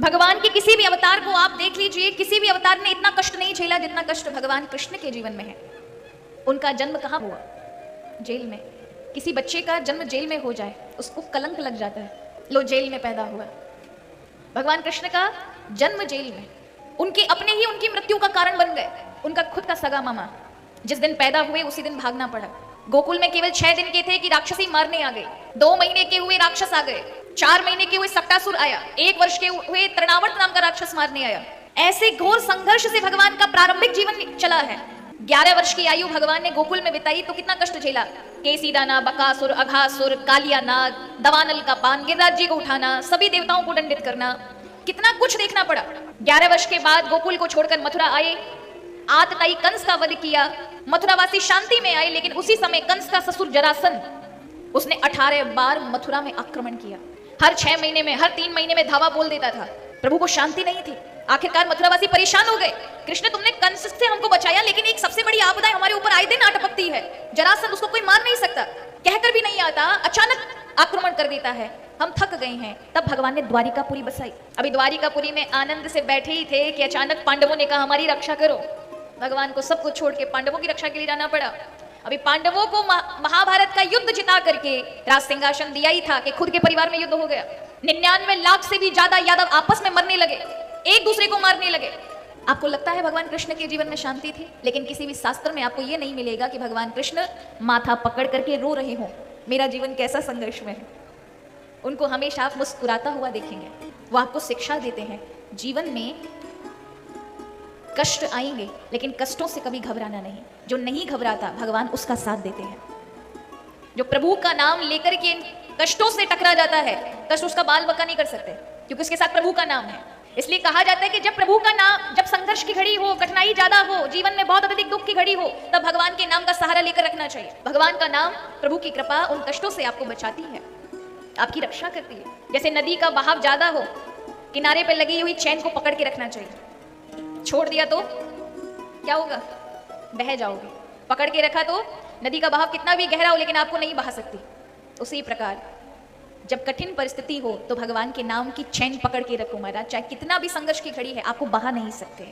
भगवान के किसी भी अवतार को आप देख लीजिए, किसी भी अवतार ने इतना कष्ट नहीं झेला जितना कष्ट भगवान कृष्ण के जीवन में है। उनका जन्म कहाँ हुआ? जेल में। किसी बच्चे का जन्म जेल में हो जाए उसको कलंक लग जाता है, लो जेल में पैदा हुआ। भगवान कृष्ण का जन्म जेल में, उनके अपने ही उनकी मृत्यु का कारण बन गए। उनका खुद का सगा मामा जिस दिन पैदा हुए उसी दिन भागना पड़ा। गोकुल में केवल 6 दिन के थे कि राक्षसी मारने आ गए। 2 महीने के हुए राक्षस आ गए। 4 महीने के हुए सक्टासुर आया। 1 वर्ष के हुए तृणावर्त नाम का राक्षस मारने आया। ऐसे घोर संघर्ष से भगवान का प्रारंभिक जीवन चला है। 11 वर्ष की आयु भगवान ने गोकुल में बिताई तो कितना कष्ट झेला। केसीदाना, बकासुर, अघासुर, कालिया नाग, दवानल का पान, गिरिराज जी को उठाना, सभी देवताओं को दंडित करना, कितना कुछ देखना पड़ा। 11 वर्ष के बाद गोकुल को छोड़कर मथुरा आए। आतताई कंस का वध किया। मथुरावासी शांति में आए, लेकिन उसी समय कंस का ससुर जरासंध, उसने 18 बार मथुरा में आक्रमण किया। हर 6 महीने में, हर 3 महीने में धावा बोल देता था। प्रभु को शांति नहीं थी। आखिरकार मथुरावासी परेशान हो गए। कृष्ण तुमने कंस से हमको बचाया, लेकिन एक सबसे बड़ी आपदा हमारे ऊपर आए दिन आ टपकती है। जरासंध, उसको कोई मार नहीं सकता, कहकर भी नहीं आता, अचानक आक्रमण कर देता है। हम थक गए हैं। तब भगवान ने द्वारिकापुरी बसाई। अभी द्वारिकापुरी में आनंद से बैठे ही थे कि अचानक पांडवों ने कहा हमारी रक्षा करो। भगवान को सब कुछ छोड़ के पांडवों की रक्षा के लिए जाना पड़ा। अभी पांडवों को महाभारत का युद्ध जिता करके राज सिंहासन दिया ही था कि खुद के परिवार में युद्ध हो गया। 99 लाख से भी ज्यादा यादव आपस में मरने लगे, एक दूसरे को मारने लगे। आपको लगता है भगवान कृष्ण के जीवन में शांति थी? लेकिन किसी भी शास्त्र में आपको यह नहीं मिलेगा कि भगवान कृष्ण माथा पकड़ करके रो रहे हो, मेरा जीवन कैसा संघर्ष में है। उनको हमेशा आप मुस्कुराता हुआ देखेंगे। वो आपको शिक्षा देते हैं, जीवन में कष्ट आएंगे लेकिन कष्टों से कभी घबराना नहीं। जो नहीं घबराता भगवान उसका साथ देते हैं। जो प्रभु का नाम लेकर के कष्टों से टकरा जाता है, कष्ट उसका बाल बका नहीं कर सकते, क्योंकि उसके साथ प्रभु का नाम है। इसलिए कहा जाता है कि जब प्रभु का नाम, जब संघर्ष की घड़ी हो, कठिनाई ज्यादा हो, जीवन में बहुत अधिक दुख की घड़ी हो, तब भगवान के नाम का सहारा लेकर रखना चाहिए। भगवान का नाम, प्रभु की कृपा उन कष्टों से आपको बचाती है, आपकी रक्षा करती है। जैसे नदी का बहाव ज्यादा हो, किनारे पर लगी हुई चैन को पकड़ के रखना चाहिए। छोड़ दिया तो क्या होगा? बह जाओगे। पकड़ के रखा तो नदी का बहाव कितना भी गहरा हो लेकिन आपको नहीं बहा सकती। उसी प्रकार जब कठिन परिस्थिति हो तो भगवान के नाम की चैन पकड़ के रखो महाराज, चाहे कितना भी संघर्ष की घड़ी है, आपको बहा नहीं सकते।